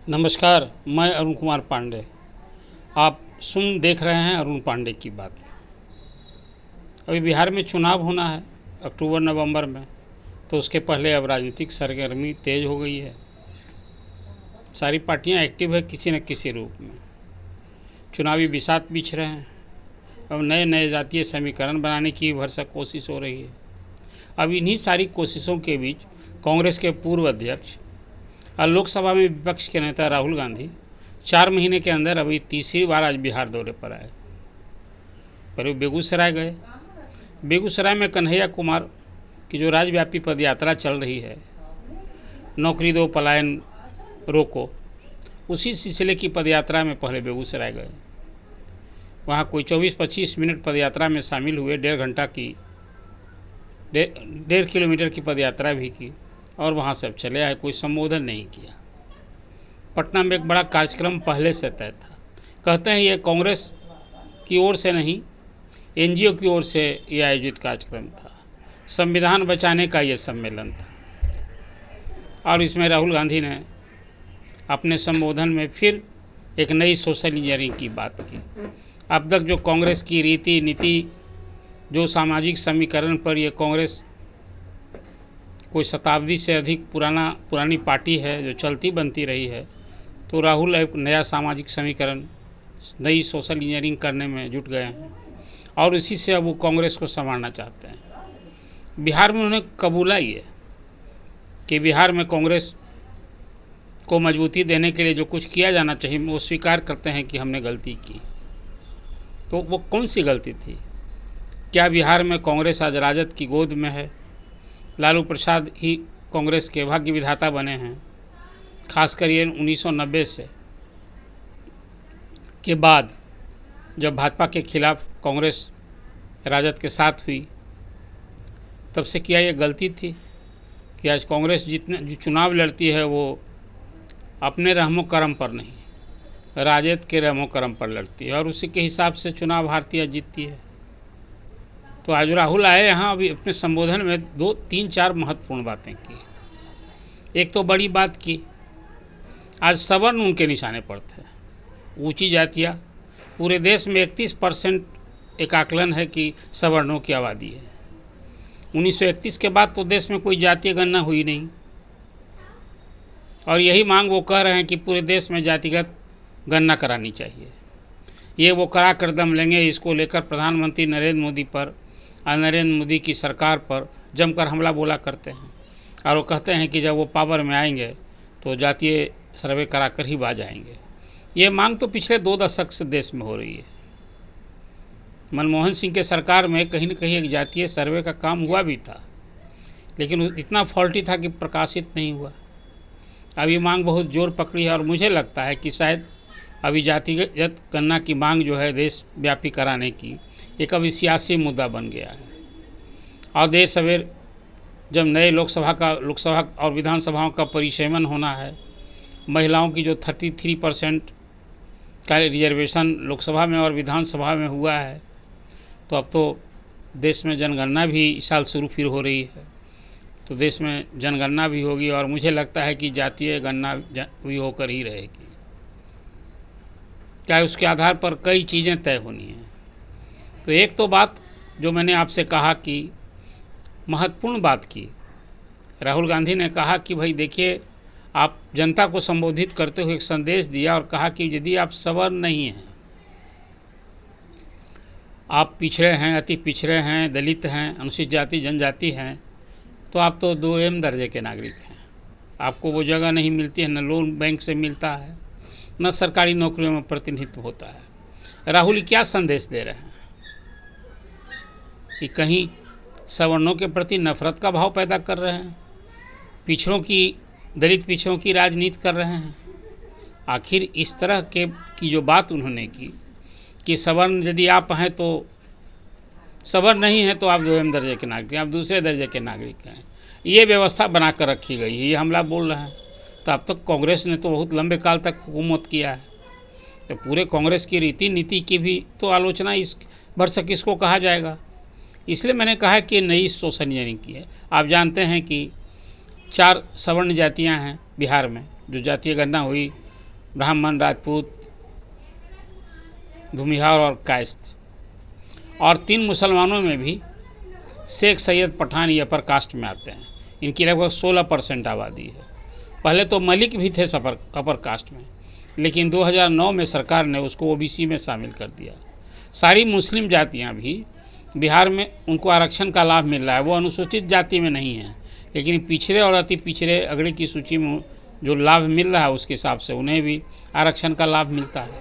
नमस्कार, मैं अरुण कुमार पांडे। आप देख रहे हैं अरुण पांडे की बात। अभी बिहार में चुनाव होना है अक्टूबर नवंबर में, तो उसके पहले अब राजनीतिक सरगर्मी तेज हो गई है। सारी पार्टियां एक्टिव है किसी न किसी रूप में। चुनावी बिसात बिछ रहे हैं। अब नए नए जातीय समीकरण बनाने की भरसक कोशिश हो रही है। अब इन्हीं सारी कोशिशों के बीच कांग्रेस के पूर्व अध्यक्ष और लोकसभा में विपक्ष के नेता राहुल गांधी 4 महीने के अंदर अभी तीसरी बार आज बिहार दौरे पर आए। पर वो बेगूसराय गए। बेगूसराय में कन्हैया कुमार की जो राज्यव्यापी पदयात्रा चल रही है, नौकरी दो पलायन रोको, उसी सिलसिले की पदयात्रा में पहले बेगूसराय गए। वहाँ कोई 24-25 मिनट पदयात्रा में शामिल हुए। 1.5 किलोमीटर की पदयात्रा भी की और वहाँ से अब चले आए। कोई संबोधन नहीं किया। पटना में एक बड़ा कार्यक्रम पहले से तय था। कहते हैं ये कांग्रेस की ओर से नहीं, एनजीओ की ओर से ये आयोजित कार्यक्रम था। संविधान बचाने का ये सम्मेलन था और इसमें राहुल गांधी ने अपने संबोधन में फिर एक नई सोशल इंजीनियरिंग की बात की। अब तक जो कांग्रेस की रीति नीति, जो सामाजिक समीकरण पर ये कांग्रेस कोई शताब्दी से अधिक पुरानी पार्टी है जो चलती बनती रही है, तो राहुल एक नया सामाजिक समीकरण, नई सोशल इंजीनियरिंग करने में जुट गए हैं और इसी से अब वो कांग्रेस को संभालना चाहते हैं। बिहार में उन्होंने कबूला ही है कि बिहार में कांग्रेस को मजबूती देने के लिए जो कुछ किया जाना चाहिए वो स्वीकार करते हैं कि हमने गलती की। तो वो कौन सी गलती थी? क्या बिहार में कांग्रेस आज राजद की गोद में है? लालू प्रसाद ही कांग्रेस के भाग्य विधाता बने हैं। खासकर ये 1990 से के बाद जब भाजपा के खिलाफ कांग्रेस राजद के साथ हुई, तब से क्या ये गलती थी कि आज कांग्रेस जो चुनाव लड़ती है वो अपने रहमो करम पर नहीं, राजद के रहमो करम पर लड़ती है और उसी के हिसाब से चुनाव हारती है, जीतती है। तो आज राहुल आए यहाँ, अभी अपने संबोधन में 2-3-4 महत्वपूर्ण बातें की। एक तो बड़ी बात की, आज सवर्ण उनके निशाने पर थे। ऊंची जातियाँ, पूरे देश में 31% एक आकलन है कि सवर्णों की आबादी है। 1931 के बाद तो देश में कोई जातीय गणना हुई नहीं और यही मांग वो कह रहे हैं कि पूरे देश में जातिगत गणना करानी चाहिए। ये वो कड़ा कर दम लेंगे। इसको लेकर प्रधानमंत्री नरेंद्र मोदी पर और नरेंद्र मोदी की सरकार पर जमकर हमला बोला करते हैं और वो कहते हैं कि जब वो पावर में आएंगे तो जातीय सर्वे करा कर ही बाज आएंगे। ये मांग तो पिछले 2 दशक से देश में हो रही है। मनमोहन सिंह के सरकार में कहीं न कहीं एक जातीय सर्वे का काम हुआ भी था, लेकिन इतना फॉल्टी था कि प्रकाशित नहीं हुआ। अभी मांग बहुत जोर पकड़ी है और मुझे लगता है कि शायद अभी जातिगत गणना की मांग जो है देशव्यापी कराने की, एक अभी सियासी मुद्दा बन गया है। और देर सवेर जब नए लोकसभा और विधानसभाओं का परिसीमन होना है, महिलाओं की जो 33% का रिजर्वेशन लोकसभा में और विधानसभा में हुआ है, तो अब तो देश में जनगणना भी इस साल शुरू फिर हो रही है, तो देश में जनगणना भी होगी और मुझे लगता है कि जातीय गणना भी होकर ही रहेगी। क्या उसके आधार पर कई चीज़ें तय होनी हैं। तो एक तो बात जो मैंने आपसे कहा कि महत्वपूर्ण बात की, राहुल गांधी ने कहा कि भाई देखिए, आप जनता को संबोधित करते हुए एक संदेश दिया और कहा कि यदि आप सवर्ण नहीं हैं, आप पिछड़े हैं, अति पिछड़े हैं, दलित हैं, अनुसूचित जाति जनजाति हैं, तो आप तो 2M दर्जे के नागरिक हैं। आपको वो जगह नहीं मिलती है, न लोन बैंक से मिलता है, न सरकारी नौकरियों में प्रतिनिधित्व होता है। राहुल क्या संदेश दे रहे हैं कि कहीं सवर्णों के प्रति नफरत का भाव पैदा कर रहे हैं, दलित पिछड़ों की राजनीति कर रहे हैं। आखिर इस तरह की जो बात उन्होंने की कि सवर्ण यदि आप हैं तो सवर्ण नहीं है तो आप 2M दर्जे के नागरिक हैं, आप दूसरे दर्जे के नागरिक हैं, ये व्यवस्था बना कर रखी गई है, ये हमला बोल रहे हैं। तो अब तक कांग्रेस ने तो बहुत लंबे काल तक हुकूमत किया है, तो पूरे कांग्रेस की रीति नीति की भी तो आलोचना इस भरसक इसको कहा जाएगा। इसलिए मैंने कहा कि नई सोशल इंजीनियरिंग की है। आप जानते हैं कि 4 सवर्ण जातियां हैं बिहार में, जो जातीय गणना हुई ब्राह्मण, राजपूत, भूमिहार और कायस्थ। और 3 मुसलमानों में भी शेख, सैयद, पठान ये अपर कास्ट में आते हैं। इनकी लगभग 16% आबादी है। पहले तो मलिक भी थे अपर कास्ट में, लेकिन 2009 में सरकार ने उसको ओबीसी में शामिल कर दिया। सारी मुस्लिम जातियां भी बिहार में उनको आरक्षण का लाभ मिल रहा है। वो अनुसूचित जाति में नहीं है, लेकिन पिछड़े और अति पिछड़े अगड़े की सूची में जो लाभ मिल रहा है उसके हिसाब से उन्हें भी आरक्षण का लाभ मिलता है।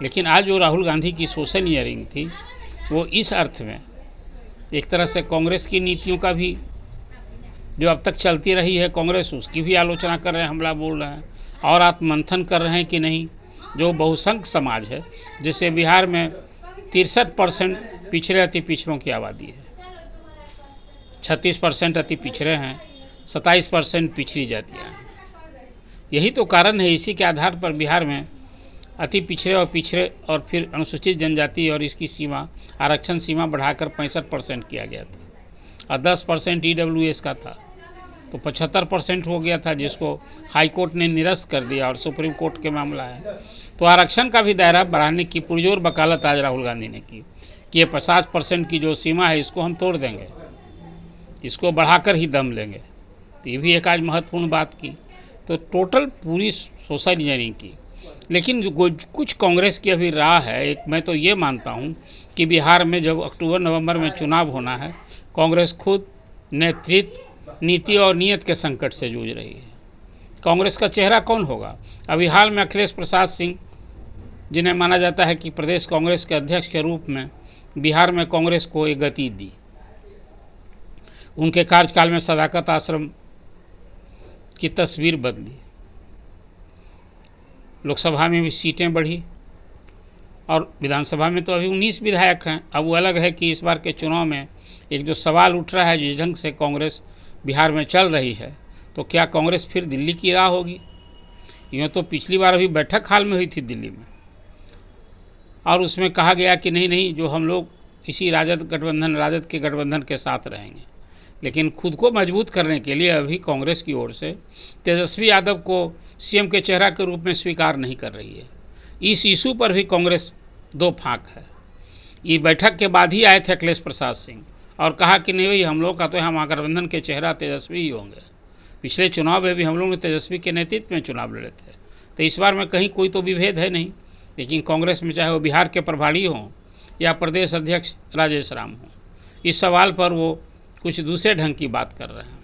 लेकिन आज जो राहुल गांधी की सोशल इंजीनियरिंग थी वो इस अर्थ में एक तरह से कांग्रेस की नीतियों का भी, जो अब तक चलती रही है कांग्रेस, उसकी भी आलोचना कर रहे हैं, हमला बोल रहे हैं और आत्ममंथन कर रहे हैं कि नहीं। जो बहुसंख्यक समाज है, जैसे बिहार में 63% पिछड़े अति पिछड़ों की आबादी है, 36% अति पिछड़े हैं, 27% पिछड़ी जातियाँ हैं। यही तो कारण है, इसी के आधार पर बिहार में अति पिछड़े और फिर अनुसूचित जनजाति और इसकी सीमा, आरक्षण सीमा बढ़ाकर 65% किया गया था और 10% EWS का था, तो 75% हो गया था, जिसको हाई कोर्ट ने निरस्त कर दिया और सुप्रीम कोर्ट के मामला है। तो आरक्षण का भी दायरा बढ़ाने की पुरजोर वकालत आज राहुल गांधी ने की कि ये 50% की जो सीमा है इसको हम तोड़ देंगे, इसको बढ़ाकर ही दम लेंगे। तो ये भी एक आज महत्वपूर्ण बात की। तो टोटल पूरी सोशल इंजीनियरिंग की। लेकिन जो कुछ कांग्रेस की अभी राह है, एक मैं तो ये मानता हूँ कि बिहार में जब अक्टूबर-नवंबर में चुनाव होना है, कांग्रेस खुद नेतृत्व, नीति और नीयत के संकट से जूझ रही है। कांग्रेस का चेहरा कौन होगा? अभी हाल में अखिलेश प्रसाद सिंह, जिन्हें माना जाता है कि प्रदेश कांग्रेस के अध्यक्ष के रूप में बिहार में कांग्रेस को एक गति दी। उनके कार्यकाल में सदाकत आश्रम की तस्वीर बदली, लोकसभा में भी सीटें बढ़ी और विधानसभा में तो अभी 19 विधायक हैं। अब वो अलग है कि इस बार के चुनाव में एक जो सवाल उठ रहा है, जिस ढंग से कांग्रेस बिहार में चल रही है, तो क्या कांग्रेस फिर दिल्ली की राह होगी? यूँ तो पिछली बार अभी बैठक हाल में हुई थी दिल्ली में और उसमें कहा गया कि नहीं, जो हम लोग इसी राजद के गठबंधन के साथ रहेंगे। लेकिन खुद को मजबूत करने के लिए अभी कांग्रेस की ओर से तेजस्वी यादव को सीएम के चेहरा के रूप में स्वीकार नहीं कर रही है। इस इशू पर भी कांग्रेस दो फाक है। ये बैठक के बाद ही आए थे अखिलेश प्रसाद सिंह और कहा कि नहीं भाई, हम लोग का तो हम महागठबंधन के चेहरा तेजस्वी ही होंगे। पिछले चुनाव में भी हम लोग तेजस्वी के नेतृत्व में चुनाव लड़े थे, तो इस बार में कहीं कोई तो विभेद है नहीं। लेकिन कांग्रेस में चाहे वो बिहार के प्रभारी हों या प्रदेश अध्यक्ष राजेश राम हों, इस सवाल पर वो कुछ दूसरे ढंग की बात कर रहे हैं।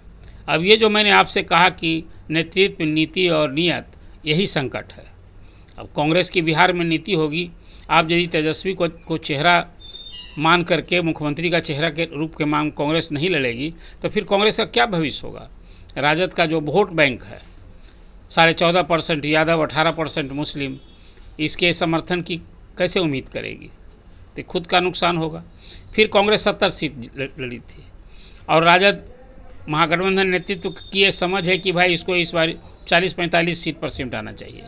अब ये जो मैंने आपसे कहा कि नेतृत्व, नीति और नियत, यही संकट है। अब कांग्रेस की बिहार में नीति होगी, आप यदि तेजस्वी को चेहरा मान करके मुख्यमंत्री का चेहरा के रूप के मांग कांग्रेस नहीं लड़ेगी, तो फिर कांग्रेस का क्या भविष्य होगा? राजद का जो वोट बैंक है 14.5% यादव, 18% मुस्लिम, इसके समर्थन की कैसे उम्मीद करेगी? तो खुद का नुकसान होगा। फिर कांग्रेस 70 सीट लड़ी थी और राजद महागठबंधन नेतृत्व की ये समझ है कि भाई इसको इस बार 40-45 सीट पर सिमटाना चाहिए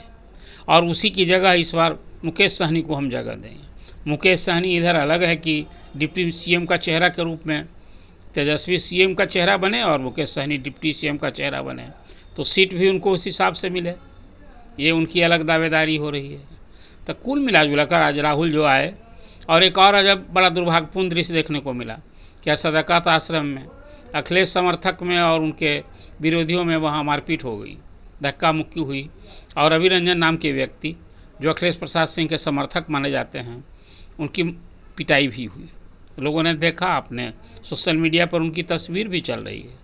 और उसी की जगह इस बार मुकेश सहनी को हम जगह देंगे। मुकेश सहनी इधर अलग है कि डिप्टी सीएम का चेहरा के रूप में तेजस्वी सीएम का चेहरा बने और मुकेश सहनी डिप्टी सीएम का चेहरा बने, तो सीट भी उनको उस हिसाब से मिले। ये उनकी अलग दावेदारी हो रही है। तो कुल मिला जुला कर आज राहुल जो आए, और एक और अजब बड़ा दुर्भाग्यपूर्ण दृश्य देखने को मिला क्या सदाकत आश्रम में अखिलेश समर्थक में और उनके विरोधियों में वहाँ मारपीट हो गई, धक्का मुक्की हुई और रवि रंजन नाम के व्यक्ति जो अखिलेश प्रसाद सिंह के समर्थक माने जाते हैं, उनकी पिटाई भी हुई। लोगों ने देखा, आपने सोशल मीडिया पर उनकी तस्वीर भी चल रही है।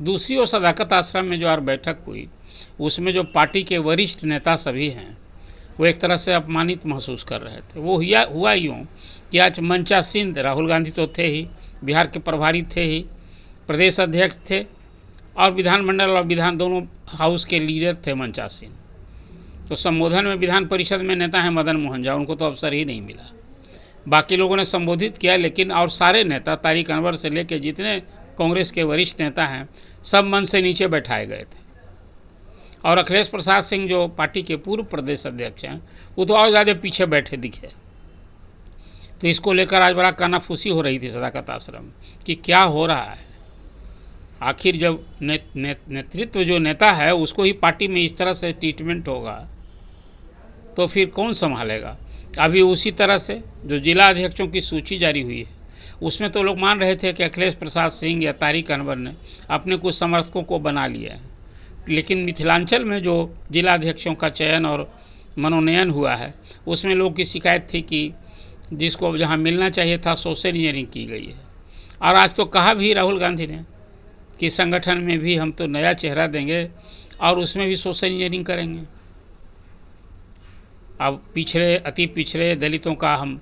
दूसरी ओर सदाकत आश्रम में जो आज बैठक हुई, उसमें जो पार्टी के वरिष्ठ नेता सभी हैं वो एक तरह से अपमानित महसूस कर रहे थे। वो हुआ यूँ कि आज मंचा सिंह, राहुल गांधी तो थे ही, बिहार के प्रभारी थे ही, प्रदेश अध्यक्ष थे और विधानमंडल और विधान दोनों हाउस के लीडर थे मंचा सिंह। तो संबोधन में विधान परिषद में नेता हैं मदन मोहन झा, उनको तो अवसर ही नहीं मिला। बाकी लोगों ने संबोधित किया, लेकिन और सारे नेता तारिक अनवर से लेकर जितने कांग्रेस के वरिष्ठ नेता हैं सब मन से नीचे बैठाए गए थे। और अखिलेश प्रसाद सिंह जो पार्टी के पूर्व प्रदेश अध्यक्ष हैं, वो तो और ज़्यादा पीछे बैठे दिखे। तो इसको लेकर आज बड़ा कानाफूसी हो रही थी सदाकत आश्रम कि क्या हो रहा है। आखिर जब नेतृत्व जो नेता है उसको ही पार्टी में इस तरह से ट्रीटमेंट होगा, तो फिर कौन संभालेगा। अभी उसी तरह से जो जिला अध्यक्षों की सूची जारी हुई है उसमें तो लोग मान रहे थे कि अखिलेश प्रसाद सिंह या तारिक अनवर ने अपने कुछ समर्थकों को बना लिया है, लेकिन मिथिलांचल में जो जिला अध्यक्षों का चयन और मनोनयन हुआ है उसमें लोगों की शिकायत थी कि जिसको जहां मिलना चाहिए था सोशल इंजीनियरिंग की गई है। और आज तो कहा भी राहुल गांधी ने कि संगठन में भी हम तो नया चेहरा देंगे और उसमें भी सोशल इंजीनियरिंग करेंगे। अब पिछड़े अति पिछड़े दलितों का हम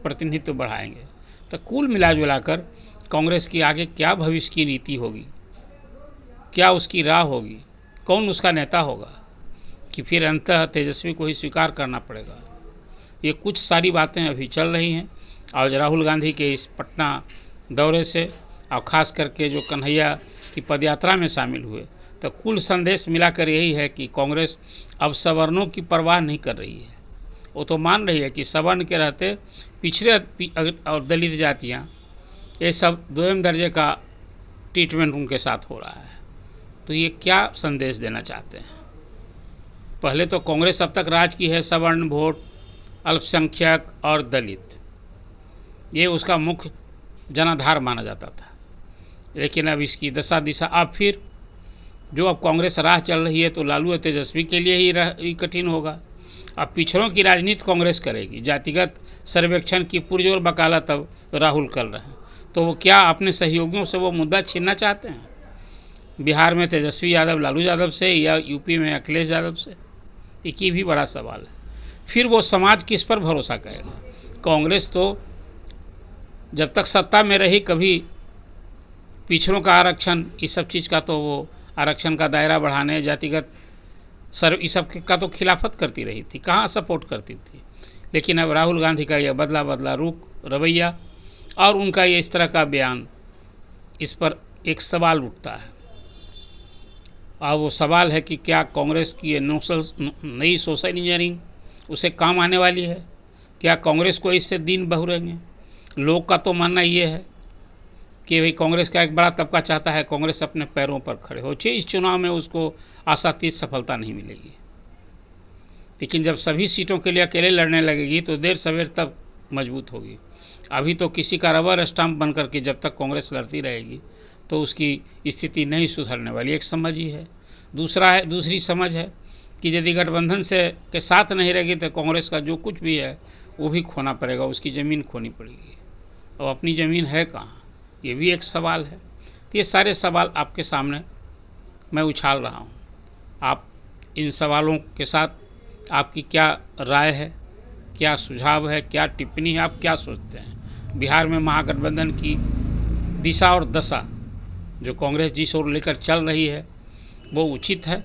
प्रतिनिधित्व बढ़ाएंगे। तो कुल मिला जुलाकर कांग्रेस की आगे क्या भविष्य की नीति होगी, क्या उसकी राह होगी, कौन उसका नेता होगा, कि फिर अंततः तेजस्वी को ही स्वीकार करना पड़ेगा। ये कुछ सारी बातें अभी चल रही हैं। और राहुल गांधी के इस पटना दौरे से और ख़ास करके जो कन्हैया की पदयात्रा में शामिल हुए, तो कुल संदेश मिलाकर यही है कि कांग्रेस अब सवर्णों की परवाह नहीं कर रही है। वो तो मान रही है कि सवर्ण के रहते पिछड़े और दलित जातियाँ ये सब दोयम दर्जे का ट्रीटमेंट उनके साथ हो रहा है। तो ये क्या संदेश देना चाहते हैं। पहले तो कांग्रेस अब तक राज की है सवर्ण, वोट, अल्पसंख्यक और दलित, ये उसका मुख्य जनाधार माना जाता था। लेकिन अब इसकी दशा दिशा अब फिर जो अब कांग्रेस राह चल रही है तो लालू और तेजस्वी के लिए ही कठिन होगा। अब पिछड़ों की राजनीति कांग्रेस करेगी। जातिगत सर्वेक्षण की पुरजोर वकालत अब राहुल कर रहे हैं। तो वो क्या अपने सहयोगियों से वो मुद्दा छीनना चाहते हैं? बिहार में तेजस्वी यादव लालू यादव से या यूपी में अखिलेश यादव से? एक ही भी बड़ा सवाल है। फिर वो समाज किस पर भरोसा करेगा? कांग्रेस तो जब तक सत्ता में रही कभी पिछड़ों का आरक्षण इस सब चीज़ का तो वो आरक्षण का दायरा बढ़ाने, जातिगत इस सब का तो खिलाफत करती रही थी, कहाँ सपोर्ट करती थी। लेकिन अब राहुल गांधी का यह बदला रुख, रवैया और उनका ये इस तरह का बयान, इस पर एक सवाल उठता है। और वो सवाल है कि क्या कांग्रेस की ये नई सोशल इंजीनियरिंग उसे काम आने वाली है? क्या कांग्रेस को इससे दिन बहुरेंगे? लोग का तो मानना ये है कि भाई कांग्रेस का एक बड़ा तबका चाहता है कांग्रेस अपने पैरों पर खड़े हो। इस चुनाव में उसको आशातीत सफलता नहीं मिलेगी, लेकिन जब सभी सीटों के लिए अकेले लड़ने लगेगी तो देर सवेर तब मजबूत होगी। अभी तो किसी का रबर स्टाम्प बन करके जब तक कांग्रेस लड़ती रहेगी तो उसकी स्थिति नहीं सुधरने वाली। एक समझ ही है। दूसरी समझ है कि यदि गठबंधन से के साथ नहीं रहेगी तो कांग्रेस का जो कुछ भी है वो भी खोना पड़ेगा, उसकी ज़मीन खोनी पड़ेगी। और अपनी ज़मीन है कहाँ, ये भी एक सवाल है। तो ये सारे सवाल आपके सामने मैं उछाल रहा हूँ। आप इन सवालों के साथ आपकी क्या राय है, क्या सुझाव है, क्या टिप्पणी है, आप क्या सोचते हैं? बिहार में महागठबंधन की दिशा और दशा जो कांग्रेस जिस ओर लेकर चल रही है वो उचित है?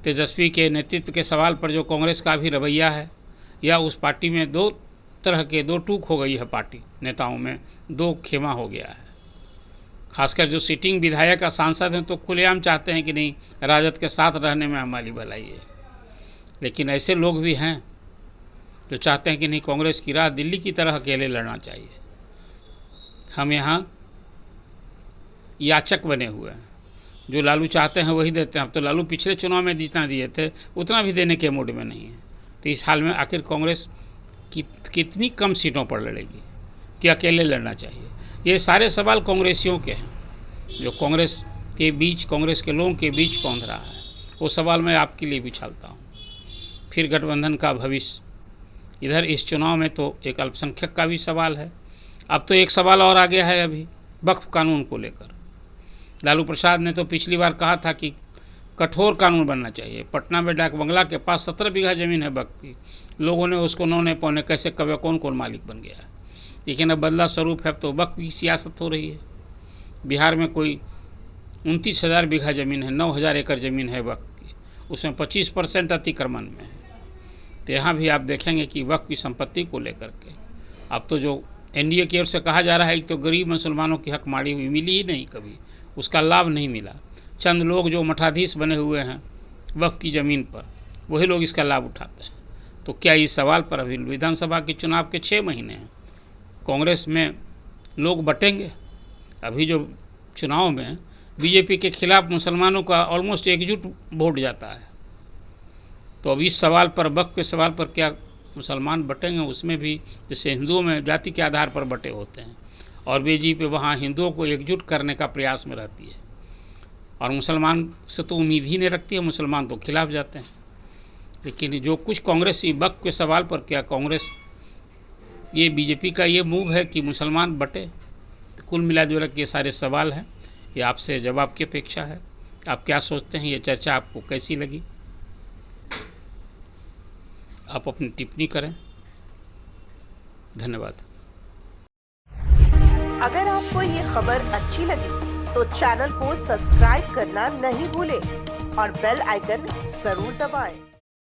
तेजस्वी के नेतृत्व के सवाल पर जो कांग्रेस का भी रवैया है, या उस पार्टी में दो टूक हो गई है, पार्टी नेताओं में दो खेमा हो गया है। खासकर जो सिटिंग विधायक का सांसद हैं तो खुलेआम चाहते हैं कि नहीं राजद के साथ रहने में हमारी भलाई है, लेकिन ऐसे लोग भी हैं जो चाहते हैं कि नहीं कांग्रेस की राह दिल्ली की तरह अकेले लड़ना चाहिए। हम यहाँ याचक बने हुए हैं, जो लालू चाहते हैं वही देते हैं। अब तो लालू पिछले चुनाव में जितना दिए थे उतना भी देने के मूड में नहीं है। तो इस हाल में आखिर कांग्रेस कितनी कम सीटों पर लड़ेगी कि अकेले लड़ना चाहिए? ये सारे सवाल कांग्रेसियों के हैं, जो कांग्रेस के बीच, कांग्रेस के लोगों के बीच कौंध रहा है। वो सवाल मैं आपके लिए भी उछालता हूँ। फिर गठबंधन का भविष्य, इधर इस चुनाव में तो एक अल्पसंख्यक का भी सवाल है। अब तो एक सवाल और आ गया है अभी वक्फ कानून को लेकर। लालू प्रसाद ने तो पिछली बार कहा था कि कठोर कानून बनना चाहिए। पटना में डाक बंगला के पास 17 बीघा ज़मीन है वक्फ की, लोगों ने उसको नौने पौने कैसे कब कौन मालिक बन गया। लेकिन अब बदला स्वरूप है तो वक्फ की सियासत हो रही है। बिहार में कोई 29,000 बीघा ज़मीन है, 9,000 एकड़ ज़मीन है वक्फ की, उसमें 25% अतिक्रमण में है। तो यहाँ भी आप देखेंगे कि वक्फ की संपत्ति को लेकर के अब तो जो एनडीए की ओर से कहा जा रहा है कि तो गरीब मुसलमानों की हक मारी हुई मिली ही नहीं, कभी उसका लाभ नहीं मिला। चंद लोग जो मठाधीश बने हुए हैं वक्फ की ज़मीन पर, वही लोग इसका लाभ उठाते हैं। तो क्या इस सवाल पर अभी विधानसभा के चुनाव के 6 महीने हैं, कांग्रेस में लोग बटेंगे? अभी जो चुनाव में बीजेपी के खिलाफ मुसलमानों का ऑलमोस्ट एकजुट वोट जाता है, तो अब इस सवाल पर, वक्फ के सवाल पर क्या मुसलमान बटेंगे? उसमें भी जैसे हिंदुओं में जाति के आधार पर बटे होते हैं, और बीजेपी वहाँ हिंदुओं को एकजुट करने का प्रयास में रहती है, और मुसलमान से तो उम्मीद ही नहीं रखती है, मुसलमान तो खिलाफ जाते हैं। लेकिन जो कुछ कांग्रेस वक्फ के सवाल पर, क्या कांग्रेस, ये बीजेपी का ये मूव है कि मुसलमान बटे? तो कुल मिला जुला के ये सारे सवाल हैं, ये आपसे जवाब की अपेक्षा है। आप क्या सोचते हैं? ये चर्चा आपको कैसी लगी? आप अपनी टिप्पणी करें। धन्यवाद। अगर आपको ये खबर अच्छी लगी तो चैनल को सब्सक्राइब करना नहीं भूलें और बेल आइकन जरूर दबाएं।